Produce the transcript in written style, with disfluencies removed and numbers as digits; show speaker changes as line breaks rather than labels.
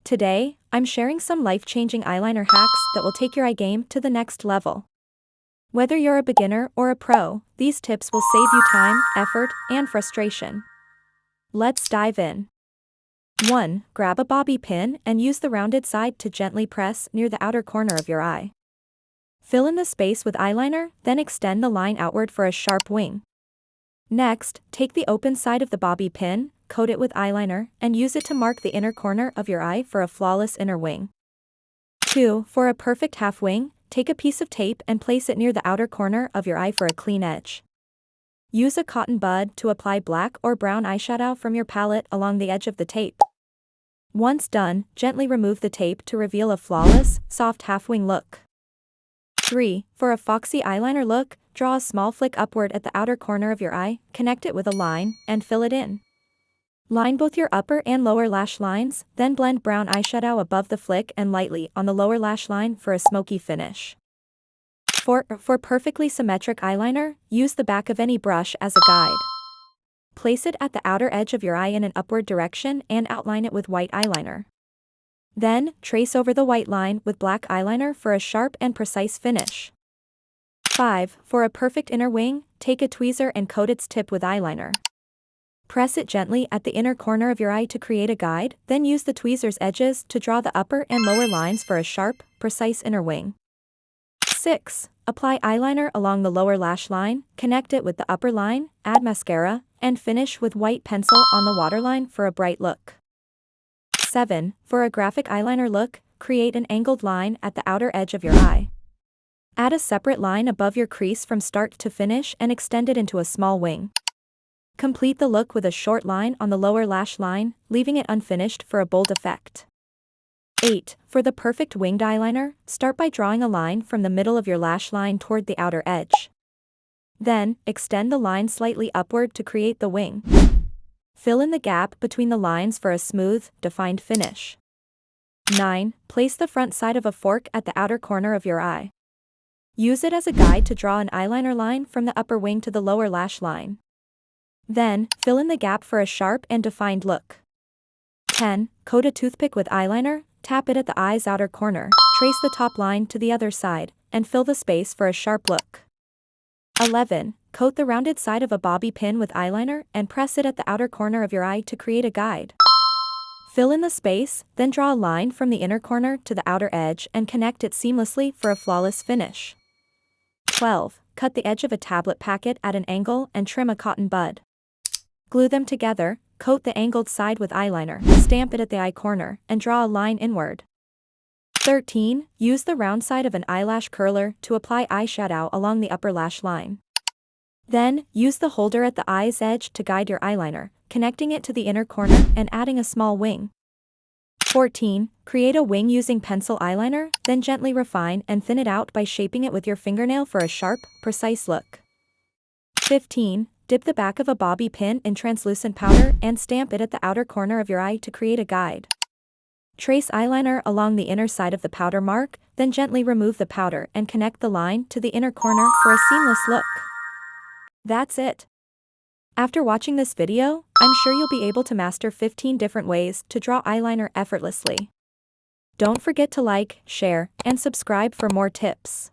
Today, I'm sharing some life-changing eyeliner hacks that will take your eye game to the next level. Whether you're a beginner or a pro, these tips will save you time, effort, and frustration. Let's dive in. 1. Grab a bobby pin and use the rounded side to gently press near the outer corner of your eye. Fill in the space with eyeliner, then extend the line outward for a sharp wing. Next, take the open side of the bobby pin, coat it with eyeliner, and use it to mark the inner corner of your eye for a flawless inner wing. 2. For a perfect half wing, take a piece of tape and place it near the outer corner of your eye for a clean edge. Use a cotton bud to apply black or brown eyeshadow from your palette along the edge of the tape. Once done, gently remove the tape to reveal a flawless, soft half-wing look. 3. For a foxy eyeliner look, draw a small flick upward at the outer corner of your eye, connect it with a line, and fill it in. Line both your upper and lower lash lines, then blend brown eyeshadow above the flick and lightly on the lower lash line for a smoky finish. 4. For perfectly symmetric eyeliner, use the back of any brush as a guide. Place it at the outer edge of your eye in an upward direction and outline it with white eyeliner. Then, trace over the white line with black eyeliner for a sharp and precise finish. 5. For a perfect inner wing, take a tweezer and coat its tip with eyeliner. Press it gently at the inner corner of your eye to create a guide, then use the tweezer's edges to draw the upper and lower lines for a sharp, precise inner wing. 6. Apply eyeliner along the lower lash line, connect it with the upper line, add mascara, and finish with white pencil on the waterline for a bright look. 7. For a graphic eyeliner look, create an angled line at the outer edge of your eye. Add a separate line above your crease from start to finish and extend it into a small wing. Complete the look with a short line on the lower lash line, leaving it unfinished for a bold effect. 8. For the perfect winged eyeliner, start by drawing a line from the middle of your lash line toward the outer edge. Then, extend the line slightly upward to create the wing. Fill in the gap between the lines for a smooth, defined finish. 9. Place the front side of a fork at the outer corner of your eye. Use it as a guide to draw an eyeliner line from the upper wing to the lower lash line. Then, fill in the gap for a sharp and defined look. 10. Coat a toothpick with eyeliner, tap it at the eye's outer corner, trace the top line to the other side, and fill the space for a sharp look. 11. Coat the rounded side of a bobby pin with eyeliner and press it at the outer corner of your eye to create a guide. Fill in the space, then draw a line from the inner corner to the outer edge and connect it seamlessly for a flawless finish. 12. Cut the edge of a tablet packet at an angle and trim a cotton bud. Glue them together, coat the angled side with eyeliner, stamp it at the eye corner, and draw a line inward. 13. Use the round side of an eyelash curler to apply eyeshadow along the upper lash line. Then, use the holder at the eye's edge to guide your eyeliner, connecting it to the inner corner and adding a small wing. 14. Create a wing using pencil eyeliner, then gently refine and thin it out by shaping it with your fingernail for a sharp, precise look. 15. Dip the back of a bobby pin in translucent powder and stamp it at the outer corner of your eye to create a guide. Trace eyeliner along the inner side of the powder mark, then gently remove the powder and connect the line to the inner corner for a seamless look. That's it. After watching this video, I'm sure you'll be able to master 15 different ways to draw eyeliner effortlessly. Don't forget to like, share, and subscribe for more tips.